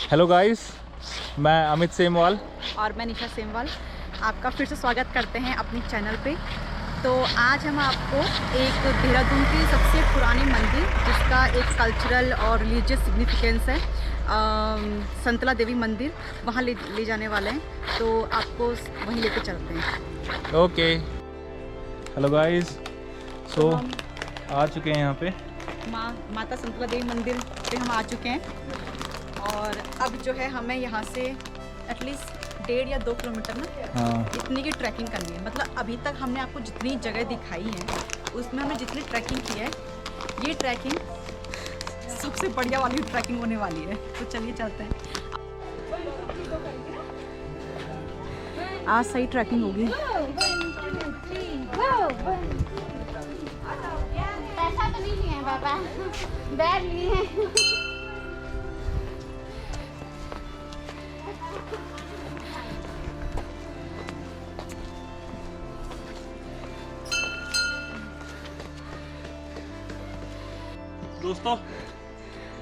Hello guys, मैं अमित सेमवाल और मैं निशा सेमवाल आपका फिर से स्वागत करते हैं अपनी चैनल पे। तो आज हम आपको एक देहरादून की सबसे पुरानी मंदिर जिसका एक कल्चरल और रिलीजियस सिग्निफिकेंस है, संतला देवी मंदिर, वहाँ ले जाने वाले हैं। तो आपको वहीं लेके चलते हैं। ओके। हेलो गाइस, सो आ चुके हैं यहाँ पे माता संतला देवी मंदिर पे हम आ चुके हैं। और अब जो है हमें यहाँ से एटलीस्ट 1.5 या 2 किलोमीटर ना इतनी की ट्रैकिंग करनी है। मतलब अभी तक हमने आपको जितनी जगह दिखाई है उसमें हमने जितनी ट्रैकिंग की है, ये ट्रैकिंग सबसे बढ़िया वाली ट्रैकिंग होने वाली है। तो चलिए चलते हैं। आज सही ट्रैकिंग होगी। पैसा तो नहीं लिए हैं पापा, बैग लिए हैं। दोस्तों,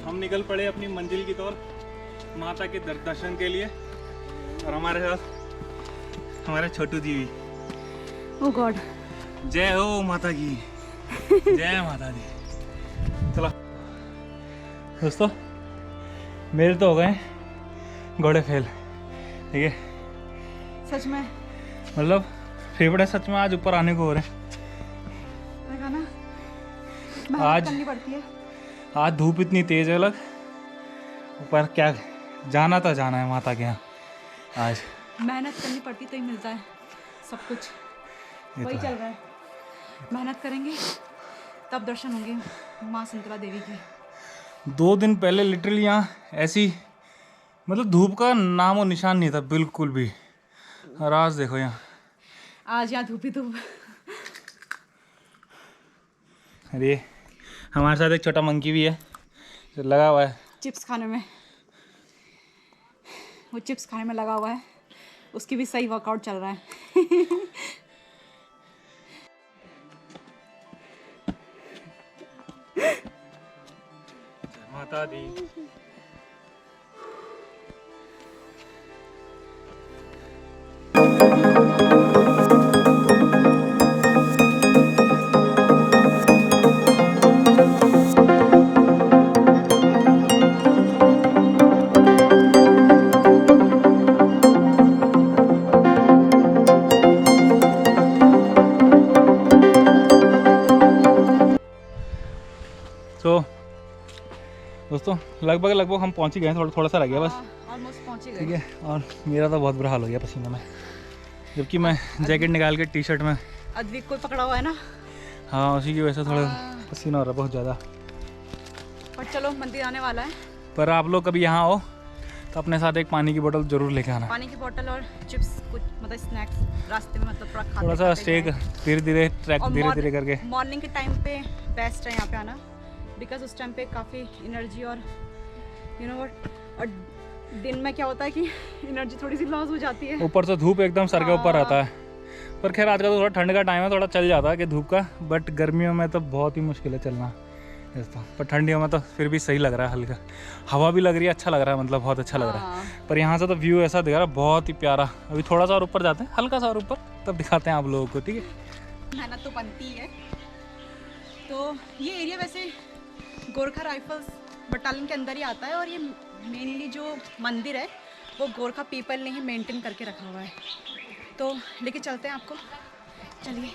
हम निकल पड़े अपनी मंजिल की तरफ, माता के दर्शन के लिए। और हमारे साथ हमारे छोटू जी भी। ओह गॉड, जय हो माता की, जय माता दी। चलो दोस्तों, मेरे तो हो गए घोड़े फेल, ठीक है। सच में मतलब फेफड़े सच में आज ऊपर आने को हो रहे हैं। ना मेहनत आज करनी पड़ती है। आज धूप इतनी तेज है, अलग ऊपर क्या जाना तो जाना है माता के यहाँ। आज मेहनत करनी पड़ती तो ही मिलता है सब कुछ, वही चल रहा है। मेहनत करेंगे तब दर्शन होंगे माँ संतला देवी के। 2 दिन पहले लिटरली यहाँ ऐसी मतलब धूप का नामो निशान नहीं था बिल्कुल भी। और आज देखो यहाँ, आज यहाँ धूप ही धूप। अरे हमारे साथ एक छोटा मंकी भी है जो लगा हुआ है चिप्स खाने में, वो चिप्स खाने में लगा हुआ है। उसकी भी सही वर्कआउट चल रहा है। माता दी। तो दोस्तों, लगभग हम पहुंच ही गए हैं। थोड़ा सा रह गया बस, ऑलमोस्ट पहुंच ही ठीक गए। है। और मेरा तो बहुत बुरा हाल हो गया पसीने में, जबकि मैं जैकेट निकाल के टी-शर्ट में। अद्विक को पकड़ा हुआ है ना। हाँ, उसी की वजह से थोड़ा पसीना हो रहा है बहुत ज़्यादा। पर चलो, मंदिर आने वाला है। पर आप लोग कभी यहाँ आओ तो अपने साथ एक पानी की बोतल ज़रूर लेके आना। पानी की बोतल और चिप्स, कुछ मतलब स्नैक्स रास्ते में, मतलब थोड़ा थोड़ा सा स्टे धीरे धीरे ट्रैक धीरे धीरे करके। मॉर्निंग के टाइम पे बेस्ट है यहाँ पे आना, बिकॉज उस टाइम पे काफ़ी एनर्जी और यू नो व्हाट, और दिन में क्या होता है कि एनर्जी थोड़ी सी लॉस हो जाती है। ऊपर से धूप एकदम सर के ऊपर आता है। पर खैर आज का तो थोड़ा ठंड का टाइम है, थोड़ा चल जाता है कि धूप का। बट गर्मियों में तो बहुत ही मुश्किल है चलना दोस्तों। पर ठंडियों में तो फिर भी सही लग रहा है, हल्का हवा भी लग रही है, अच्छा लग रहा है, मतलब बहुत अच्छा लग रहा है। पर यहाँ से तो व्यू ऐसा दिख रहा है बहुत ही प्यारा। अभी थोड़ा सा और ऊपर जाते हैं, हल्का सा और ऊपर, तब दिखाते हैं आप लोगों को, ठीक है। मेहनत तो बनती है। तो ये एरिया वैसे गोरखा राइफल्स बटालियन के अंदर ही आता है, और ये मेनली जो मंदिर है वो गोरखा पीपल ने ही मेंटेन करके रखा हुआ है। तो लेके चलते हैं आपको, चलिए।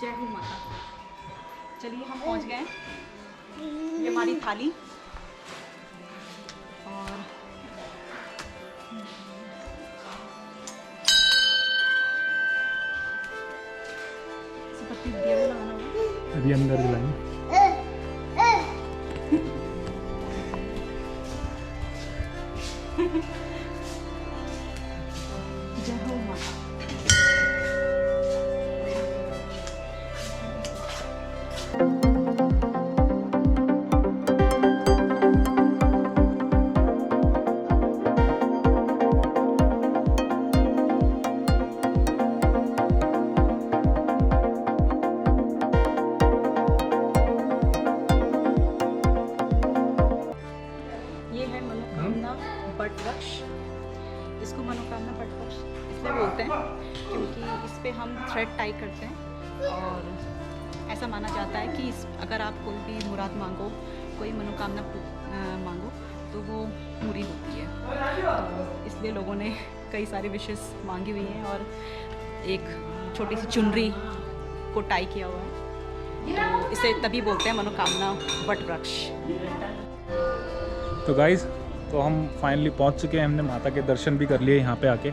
जय हो माता। चलिए हम पहुंच गए हैं। ये हमारी थाली और पत्ती दिया लगाना होगा। अभी अंदर दिलाएंगे। जय हो माँ। ये है मनोकामना बट वृक्ष। इसको मनोकामना बट वृक्ष इसलिए बोलते हैं क्योंकि इस पे हम थ्रेड टाई करते हैं और ऐसा माना जाता है कि अगर आप कोई भी मुराद मांगो, कोई मनोकामना मांगो तो वो पूरी होती है। तो इसलिए लोगों ने कई सारी विशेष मांगी हुई हैं और एक छोटी सी चुनरी को टाई किया हुआ है, तो इसे तभी बोलते हैं मनोकामना बट वृक्ष। तो गाइज़, तो हम फाइनली पहुंच चुके हैं, हमने माता के दर्शन भी कर लिए यहाँ पे आके।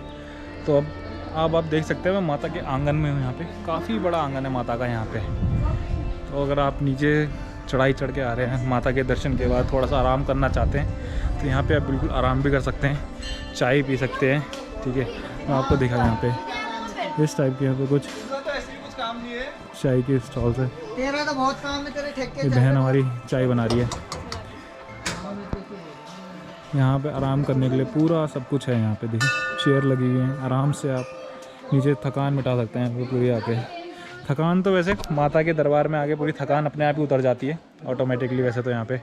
तो अब आप देख सकते हैं मैं माता के आंगन में हूँ। यहाँ पे काफ़ी बड़ा आंगन है माता का यहाँ पे। तो अगर आप नीचे चढ़ाई चढ़ के आ रहे हैं माता के दर्शन के बाद, थोड़ा सा आराम करना चाहते हैं तो यहाँ पे आप बिल्कुल आराम भी कर सकते हैं, चाय पी सकते हैं। ठीक है, मैं आपको दिखा यहाँ पे इस टाइप के यहाँ पे कुछ चाय के स्टॉल्स है। तेरा तो बहुत काम है, तेरे ठेके ये बहन हमारी चाय बना रही है। यहाँ पे आराम करने के लिए पूरा सब कुछ है। यहाँ पे देखिए चेयर लगी हुई हैं, आराम से आप नीचे थकान मिटा सकते हैं वो पूरी आके। थकान तो वैसे माता के दरबार में आके पूरी थकान अपने आप ही उतर जाती है ऑटोमेटिकली वैसे तो यहाँ पे।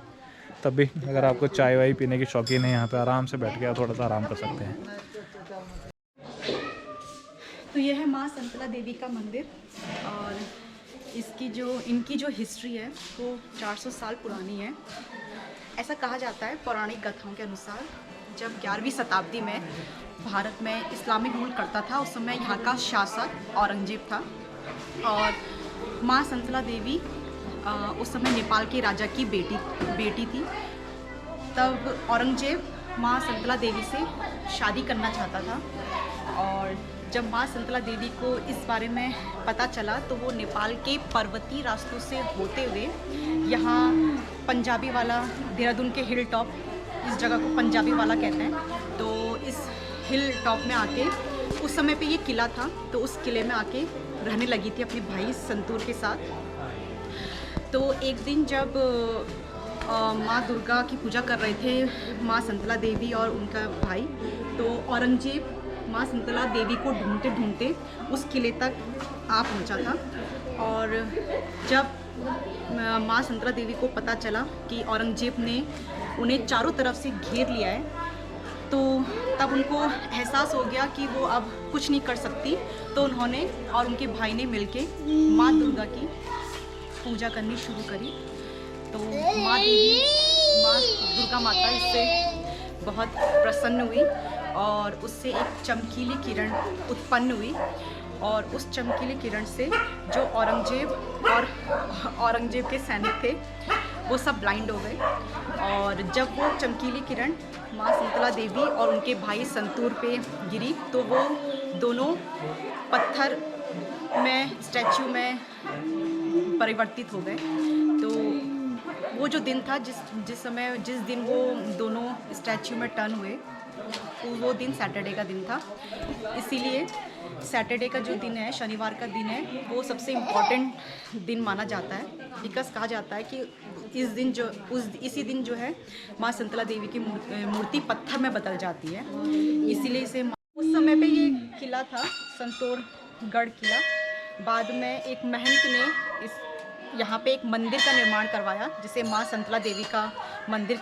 तब भी अगर आपको चाय वाय पीने की शौकीन है, यहाँ पे आराम से बैठ के आप थोड़ा सा आराम कर सकते हैं। तो ये है माँ संतला देवी का मंदिर और इनकी जो हिस्ट्री है वो 400 साल पुरानी है। ऐसा कहा जाता है पौराणिक कथाओं के अनुसार, जब 11वीं शताब्दी में भारत में इस्लामिक रूल करता था, उस समय यहाँ का शासक औरंगजेब था और माँ संतला देवी उस समय नेपाल के राजा की बेटी थी। तब औरंगजेब माँ संतला देवी से शादी करना चाहता था और जब माँ संतला देवी को इस बारे में पता चला तो वो नेपाल के पर्वतीय रास्तों से होते हुए यहाँ पंजाबी वाला, देहरादून के हिल टॉप, इस जगह को पंजाबी वाला कहते हैं, तो इस हिल टॉप में आके उस समय पे ये किला था, तो उस किले में आके रहने लगी थी अपने भाई संतूर के साथ। तो एक दिन जब माँ दुर्गा की पूजा कर रहे थे माँ संतला देवी और उनका भाई, तो औरंगजेब माँ संतला देवी को ढूंढते ढूंढते उस किले तक आ पहुँचा था। और जब माँ संतला देवी को पता चला कि औरंगजेब ने उन्हें चारों तरफ से घेर लिया है, तो तब उनको एहसास हो गया कि वो अब कुछ नहीं कर सकती। तो उन्होंने और उनके भाई ने मिलके माँ दुर्गा की पूजा करनी शुरू करी। तो माँ दुर्गा माता इससे बहुत प्रसन्न हुई और उससे एक चमकीली किरण उत्पन्न हुई और उस चमकीली किरण से जो औरंगजेब के सैनिक थे वो सब ब्लाइंड हो गए। और जब वो चमकीली किरण माँ संतला देवी और उनके भाई संतूर पे गिरी तो वो दोनों पत्थर में स्टैचू में परिवर्तित हो गए। तो वो जो दिन था जिस दिन वो दोनों स्टैचू में टर्न हुए, वो दिन सैटरडे का दिन था। इसीलिए सैटरडे का जो दिन है, शनिवार का दिन है, वो सबसे इम्पॉर्टेंट दिन माना जाता है। बिकॉज कहा जाता है कि इसी दिन जो है माँ संतला देवी की मूर्ति पत्थर में बदल जाती है, इसीलिए इसे उस समय पे ये किला था संतोरगढ़ किला। बाद में एक महंत ने यहाँ पे एक मंदिर का निर्माण करवाया जिसे माँ संतला देवी का मंदिर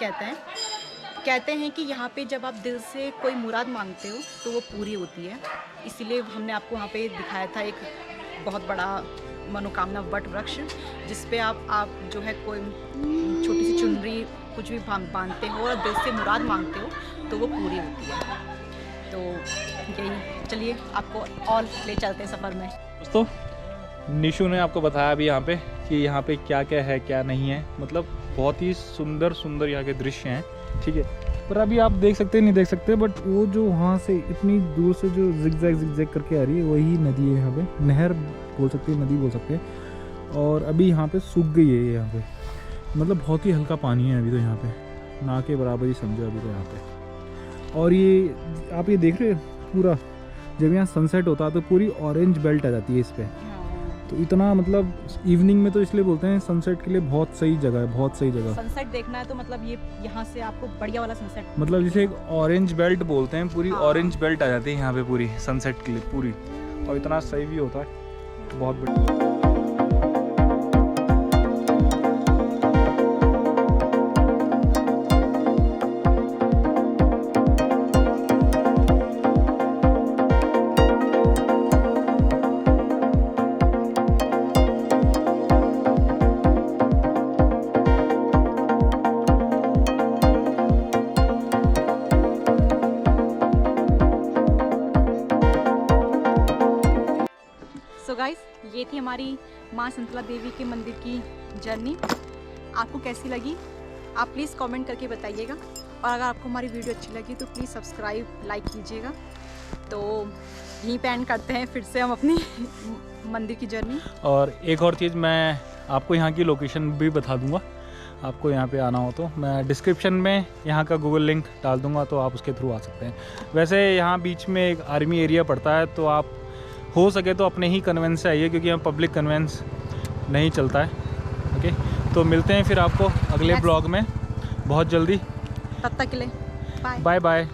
कहते हैं कि यहाँ पे जब आप दिल से कोई मुराद मांगते हो तो वो पूरी होती है। इसीलिए हमने आपको वहाँ पे दिखाया था एक बहुत बड़ा मनोकामना वट वृक्ष, जिस पे आप जो है कोई छोटी सी चुनरी कुछ भी बांधते हो और दिल से मुराद मांगते हो तो वो पूरी होती है। तो यही, चलिए आपको और ले चलते हैं सफ़र में। दोस्तों, निशु ने आपको बताया अभी यहाँ पे कि यहाँ पे क्या क्या है क्या नहीं है, मतलब बहुत ही सुंदर सुंदर यहाँ के दृश्य हैं। ठीक है, पर अभी आप देख सकते हैं नहीं देख सकते, बट वो जो वहाँ से इतनी दूर से जो जिगजैग करके आ रही है वही नदी है। यहाँ पे नहर बोल सकते हैं, नदी बोल सकते हैं। और अभी यहाँ पे सूख गई है ये, यहाँ पे मतलब बहुत ही हल्का पानी है अभी तो यहाँ पे, ना के बराबर ही समझो अभी तो यहाँ पे। और ये आप ये देख रहे हो पूरा, जब यहाँ सनसेट होता है तो पूरी ऑरेंज बेल्ट आ जाती है इस पर। तो इतना मतलब इवनिंग में तो इसलिए बोलते हैं सनसेट के लिए बहुत सही जगह है, बहुत सही जगह। सनसेट देखना है तो मतलब ये यहाँ से आपको बढ़िया वाला सनसेट, मतलब जिसे एक ऑरेंज बेल्ट बोलते हैं, पूरी हाँ। ऑरेंज बेल्ट आ जाती है यहाँ पे पूरी सनसेट के लिए पूरी, और इतना सही भी होता है, बहुत बढ़िया। सो गाइस, ये थी हमारी माँ संतला देवी के मंदिर की जर्नी। आपको कैसी लगी आप प्लीज़ कमेंट करके बताइएगा, और अगर आपको हमारी वीडियो अच्छी लगी तो प्लीज़ सब्सक्राइब लाइक कीजिएगा। तो यहीं पे एंड करते हैं फिर से हम अपनी मंदिर की जर्नी। और एक और चीज़, मैं आपको यहाँ की लोकेशन भी बता दूँगा, आपको यहाँ पे आना हो तो मैं डिस्क्रिप्शन में यहाँ का गूगल लिंक डाल दूँगा, तो आप उसके थ्रू आ सकते हैं। वैसे यहाँ बीच में एक आर्मी एरिया पड़ता है, तो आप हो सके तो अपने ही कन्वेंस से आइए, क्योंकि यहाँ पब्लिक कन्वेंस नहीं चलता है। ओके, तो मिलते हैं फिर आपको अगले ब्लॉग में बहुत जल्दी। तब तक के लिए बाय बाय बाय।